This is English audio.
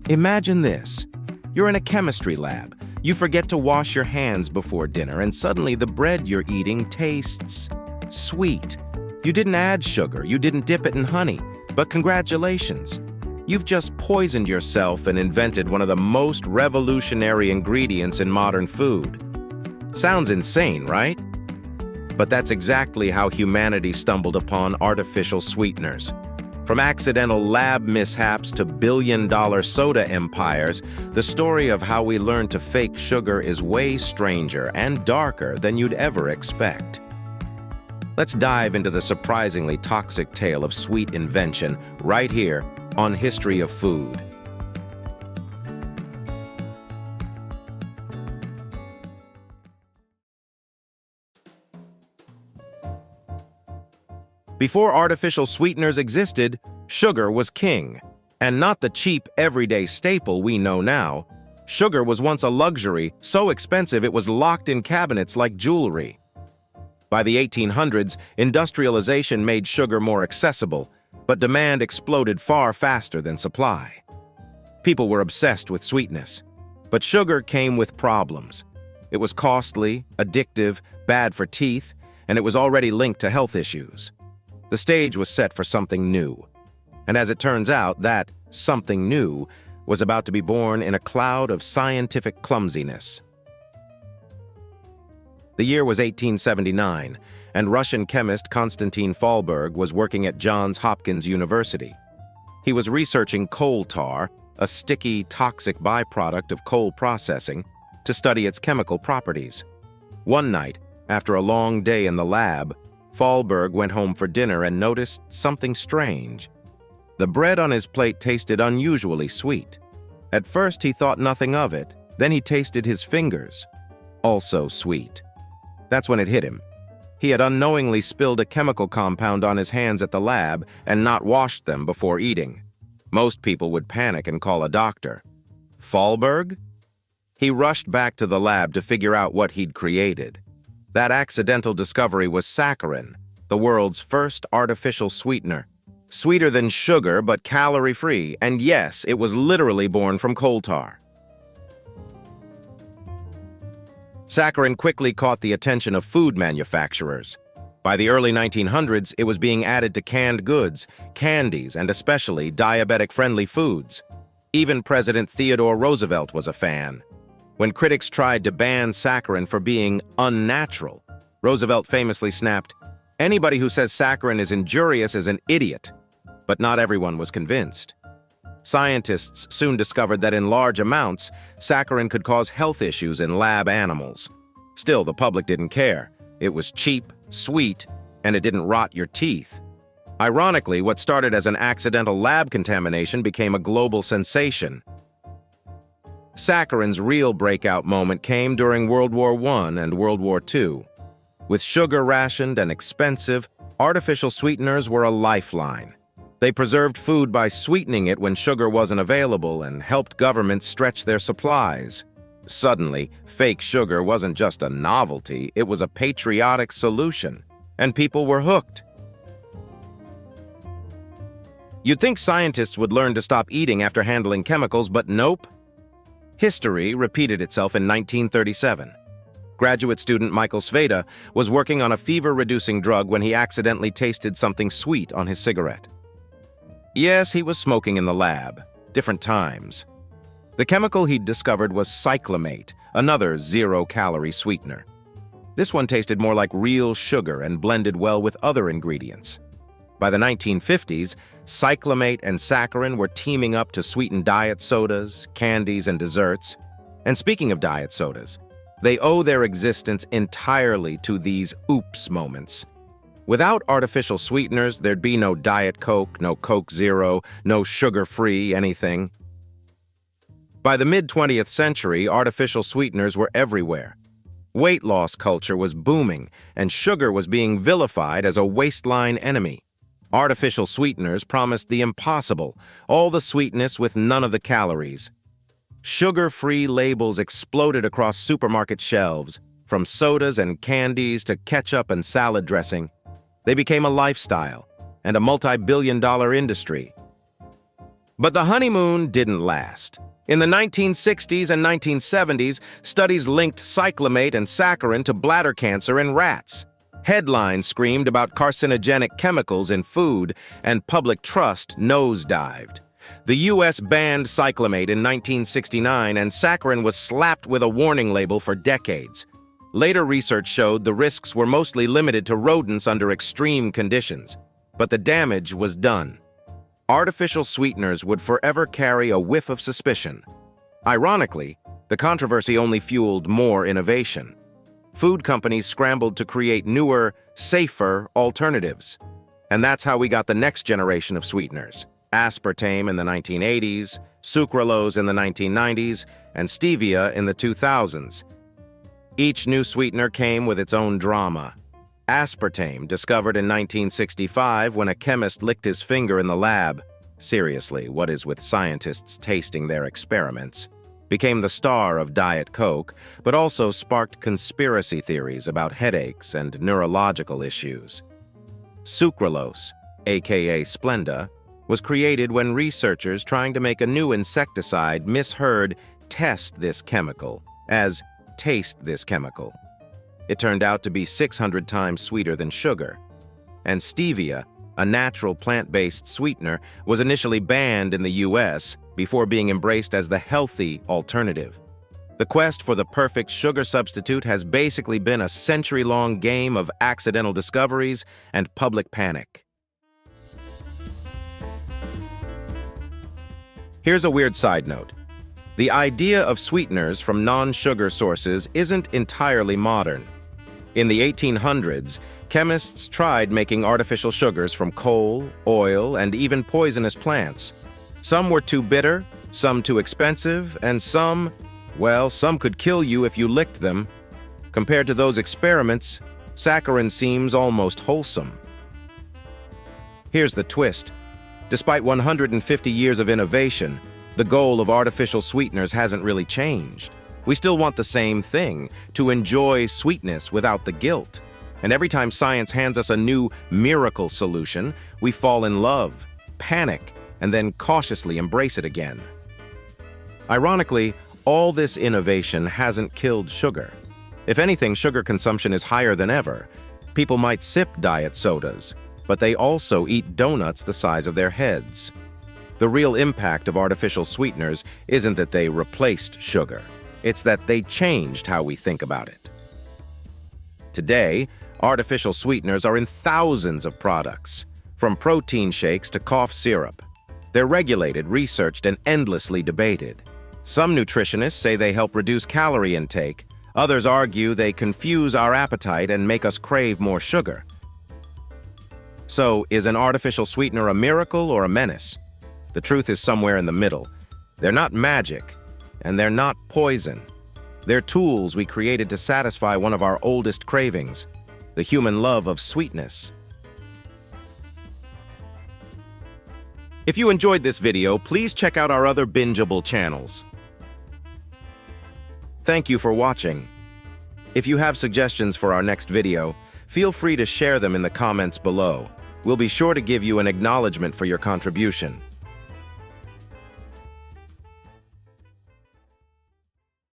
Imagine this. You're in a chemistry lab. You forget to wash your hands before dinner, and suddenly the bread you're eating tastes sweet. You didn't add sugar, you didn't dip it in honey, but congratulations. You've just poisoned yourself and invented one of the most revolutionary ingredients in modern food. Sounds insane, right? But that's exactly how humanity stumbled upon artificial sweeteners. From accidental lab mishaps to billion-dollar soda empires, the story of how we learned to fake sugar is way stranger and darker than you'd ever expect. Let's dive into the surprisingly toxic tale of sweet invention right here on History of Food. Before artificial sweeteners existed, sugar was king, and not the cheap, everyday staple we know now. Sugar was once a luxury, so expensive it was locked in cabinets like jewelry. By the 1800s, industrialization made sugar more accessible, but demand exploded far faster than supply. People were obsessed with sweetness, but sugar came with problems. It was costly, addictive, bad for teeth, and it was already linked to health issues. The stage was set for something new. And as it turns out, that something new was about to be born in a cloud of scientific clumsiness. The year was 1879, and Russian chemist Konstantin Fallberg was working at Johns Hopkins University. He was researching coal tar, a sticky, toxic byproduct of coal processing, to study its chemical properties. One night, after a long day in the lab, Fallberg went home for dinner and noticed something strange. The bread on his plate tasted unusually sweet. At first he thought nothing of it, then he tasted his fingers. Also sweet. That's when it hit him. He had unknowingly spilled a chemical compound on his hands at the lab and not washed them before eating. Most people would panic and call a doctor. Fallberg? He rushed back to the lab to figure out what he'd created. That accidental discovery was saccharin, the world's first artificial sweetener. Sweeter than sugar, but calorie-free, and yes, it was literally born from coal tar. Saccharin quickly caught the attention of food manufacturers. By the early 1900s, it was being added to canned goods, candies, and especially diabetic-friendly foods. Even President Theodore Roosevelt was a fan. When critics tried to ban saccharin for being unnatural, Roosevelt famously snapped, "Anybody who says saccharin is injurious is an idiot." But not everyone was convinced. Scientists soon discovered that in large amounts, saccharin could cause health issues in lab animals. Still, the public didn't care. It was cheap, sweet, and it didn't rot your teeth. Ironically, what started as an accidental lab contamination became a global sensation. Saccharin's real breakout moment came during World War I and World War II. With sugar rationed and expensive, artificial sweeteners were a lifeline. They preserved food by sweetening it when sugar wasn't available and helped governments stretch their supplies. Suddenly, fake sugar wasn't just a novelty, it was a patriotic solution, and people were hooked. You'd think scientists would learn to stop eating after handling chemicals, but nope. History repeated itself in 1937. Graduate student Michael Sveda was working on a fever-reducing drug when he accidentally tasted something sweet on his cigarette. Yes, he was smoking in the lab. Different times. The chemical he'd discovered was cyclamate, another zero-calorie sweetener. This one tasted more like real sugar and blended well with other ingredients. By the 1950s, cyclamate and saccharin were teaming up to sweeten diet sodas, candies, and desserts. And speaking of diet sodas, they owe their existence entirely to these oops moments. Without artificial sweeteners, there'd be no Diet Coke, no Coke Zero, no sugar-free anything. By the mid-20th century, artificial sweeteners were everywhere. Weight loss culture was booming, and sugar was being vilified as a waistline enemy. Artificial sweeteners promised the impossible, all the sweetness with none of the calories. Sugar-free labels exploded across supermarket shelves, from sodas and candies to ketchup and salad dressing. They became a lifestyle and a multi-billion-dollar industry. But the honeymoon didn't last. In the 1960s and 1970s, studies linked cyclamate and saccharin to bladder cancer in rats. Headlines screamed about carcinogenic chemicals in food, and public trust nosedived. The U.S. banned cyclamate in 1969, and saccharin was slapped with a warning label for decades. Later research showed the risks were mostly limited to rodents under extreme conditions, but the damage was done. Artificial sweeteners would forever carry a whiff of suspicion. Ironically, the controversy only fueled more innovation. Food companies scrambled to create newer, safer alternatives. And that's how we got the next generation of sweeteners: aspartame in the 1980s, sucralose in the 1990s, and stevia in the 2000s. Each new sweetener came with its own drama. Aspartame, discovered in 1965 when a chemist licked his finger in the lab — seriously, what is with scientists tasting their experiments? — became the star of Diet Coke, but also sparked conspiracy theories about headaches and neurological issues. Sucralose, aka Splenda, was created when researchers trying to make a new insecticide misheard "test this chemical" as "taste this chemical." It turned out to be 600 times sweeter than sugar. And stevia, a natural plant-based sweetener, was initially banned in the U.S. before being embraced as the healthy alternative. The quest for the perfect sugar substitute has basically been a century-long game of accidental discoveries and public panic. Here's a weird side note. The idea of sweeteners from non-sugar sources isn't entirely modern. In the 1800s, chemists tried making artificial sugars from coal, oil, and even poisonous plants. Some were too bitter, some too expensive, and some could kill you if you licked them. Compared to those experiments, saccharin seems almost wholesome. Here's the twist. Despite 150 years of innovation, the goal of artificial sweeteners hasn't really changed. We still want the same thing: to enjoy sweetness without the guilt. And every time science hands us a new miracle solution, we fall in love, panic, and then cautiously embrace it again. Ironically, all this innovation hasn't killed sugar. If anything, sugar consumption is higher than ever. People might sip diet sodas, but they also eat donuts the size of their heads. The real impact of artificial sweeteners isn't that they replaced sugar. It's that they changed how we think about it. Today, artificial sweeteners are in thousands of products, from protein shakes to cough syrup. They're regulated, researched, and endlessly debated. Some nutritionists say they help reduce calorie intake. Others argue they confuse our appetite and make us crave more sugar. So, is an artificial sweetener a miracle or a menace? The truth is somewhere in the middle. They're not magic, and they're not poison. They're tools we created to satisfy one of our oldest cravings: the human love of sweetness. If you enjoyed this video, please check out our other bingeable channels. Thank you for watching. If you have suggestions for our next video, feel free to share them in the comments below. We'll be sure to give you an acknowledgement for your contribution.